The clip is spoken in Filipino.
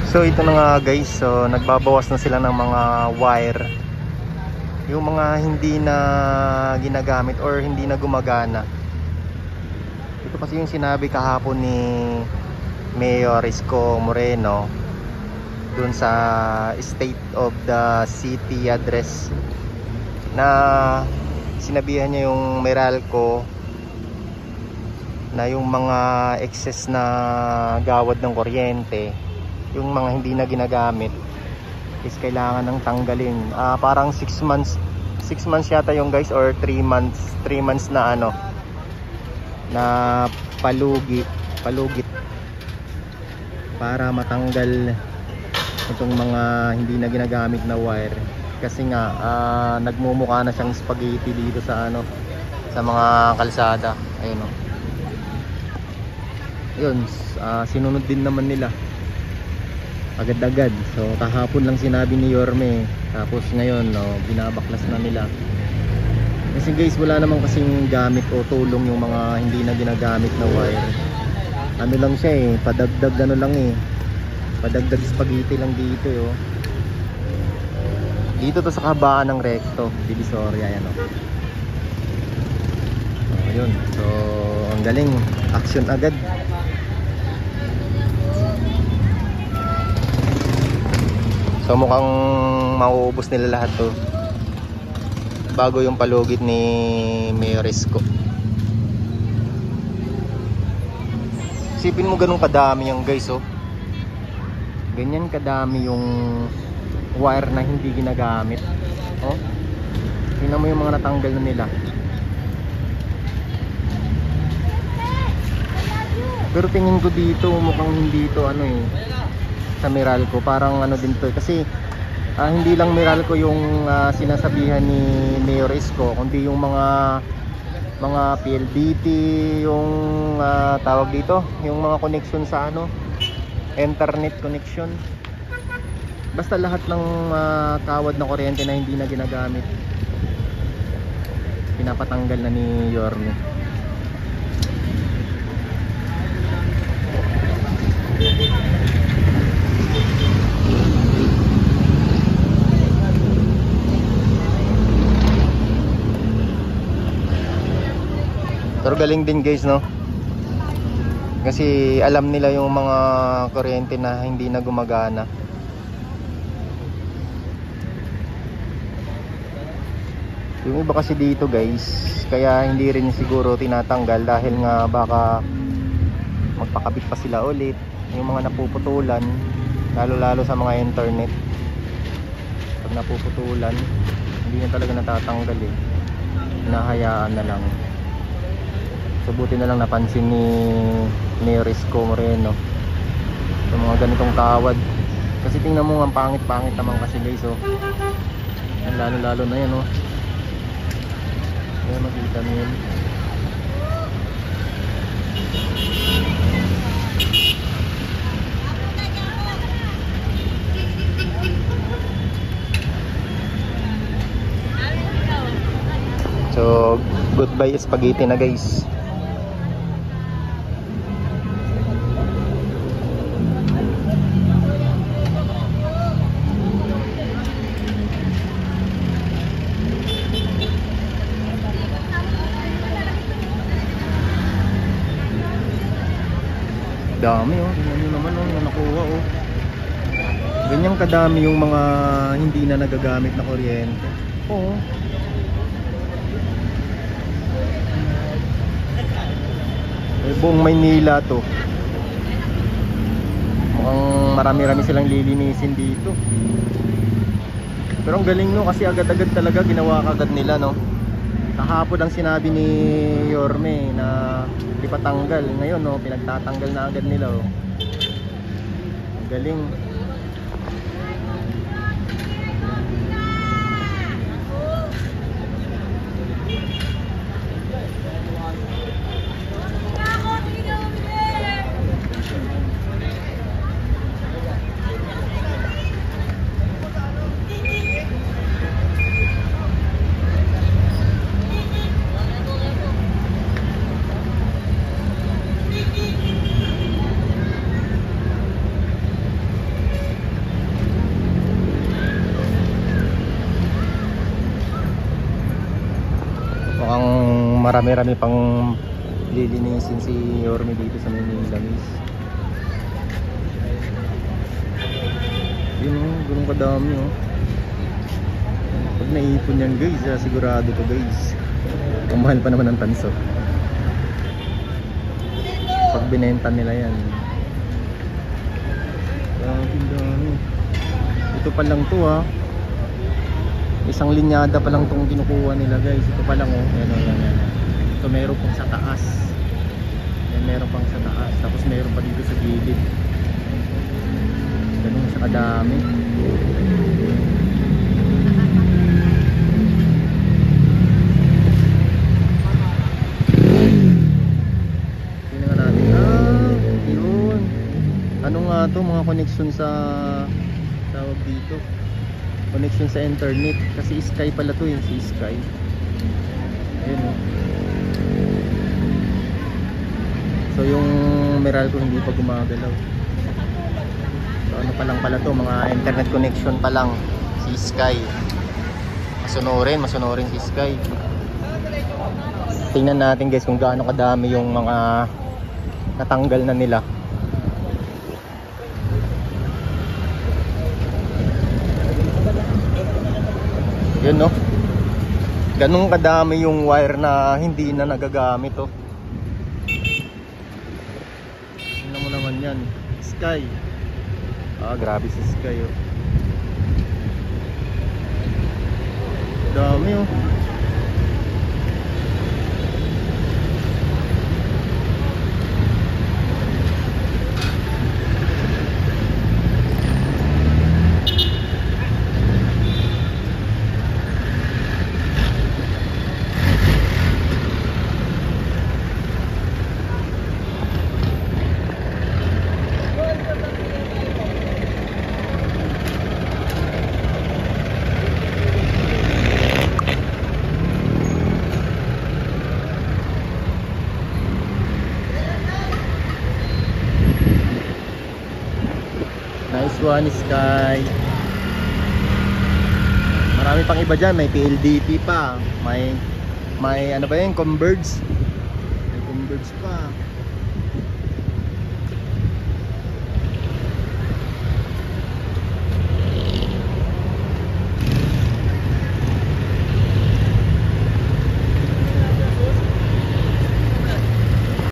So ito na nga guys, so nagbabawas na sila ng mga wire, yung mga hindi na ginagamit or hindi na gumagana. Ito kasi yung sinabi kahapon ni Mayor Isko Moreno dun sa State of the City address, na sinabihan niya yung Meralco na yung mga excess na gawad ng kuryente, yung mga hindi na ginagamit, is kailangan ng tanggalin. Parang 6 months yata yung guys, or 3 months na ano, na palugit para matanggal itong mga hindi na ginagamit na wire. Kasi nga nagmumukha na siyang spaghetti dito sa ano, sa mga kalsada. Ayun oh. Yun, sinunod din naman nila agad-agad. So kahapon lang sinabi ni Yorme, tapos ngayon binabaklas na nila. Kasi guys, wala naman kasing gamit o tulong yung mga hindi na ginagamit na wire. Ano lang siya eh, padagdag ano lang eh, padagdag spaghetti lang dito oh. Dito to sa kabaan ng Recto Divisoria, yan oh. So yun, so ang galing, action agad. So mukhang mauubos nila lahat to bago yung palugit ni Mayor Isko. Isipin mo ganun kadami yung guys oh. Ganyan kadami yung wire na hindi ginagamit oh. Tingnan mo yung mga natanggal na nila. Pero tingin ko dito mukhang hindi to ano eh, sa Meralco. Parang ano din to kasi hindi lang Meralco yung sinasabihan ni Mayor Isko, kundi yung mga PLDT, yung tawag dito, yung mga connection sa ano, internet connection. Basta lahat ng kawad na kuryente na hindi na ginagamit, pinapatanggal na ni Yorme. Pero galing din guys no, kasi alam nila yung mga kuryente na hindi na gumagana. Yung iba kasi dito guys, kaya hindi rin siguro tinatanggal dahil nga baka magpakabit pa sila ulit yung mga napuputulan, lalo sa mga internet. Pag napuputulan, hindi na talaga natatanggal eh, hinahayaan na lang. So buti na lang napansin ni Mayor Isko Moreno yung mga ganitong kawad. Kasi tingnan mo, ang pangit-pangit naman kasi guys oh. Lalo na yan oh. Ayan, makita nyo yun. So goodbye spaghetti na guys. Dami oh, tingnan nyo naman oh, yung nakuha oh. Ganyan kadami yung mga hindi na nagagamit na kuryente. Oo. Buong Maynila to. Mukhang marami-rami silang lilinisin dito. Pero ang galing no, kasi agad-agad talaga ginawa kagad nila no. Kahapon ang sinabi ni Yorme na di pa tanggal, ngayon no, pinagtatanggal na agad nila oh. Ang galing. Mukhang marami-rami pang lilinisin si Yorme dito sa Minilamis. Yun o, ganun kadami o. Pag naipon yan guys, sigurado to guys. Ang mahal pa naman ng tanso. Pag binenta nila yan. Dami. Ito pa lang to ha. Isang linyada pa lang tong kinukuha nila guys. Ito pa lang oh. Yan. Ito meron pang sa taas. Yan meron pang sa taas. Tapos meron pa dito sa gilid. Ganun sa kadami. Tingnan natin. Yun. Ano nga to, mga connection sa tawag dito. Connection sa internet. Kasi Sky pala to yun, si Sky. Ayun o. So yung Meralco hindi pa gumagalaw. So ano pa lang pala to, mga internet connection pa lang, si Sky. Masunurin si Sky. Tingnan natin guys kung gaano kadami yung mga natanggal na nila. Yun no, ganun kadami yung wire na hindi na nagagamit oh. Tingnan mo naman yan, Sky. Grabe si Sky oh. Dami oh. Nice one, Sky. Marami pang iba dyan. May PLDT pa. May ano ba yun? Converge. May Converge pa.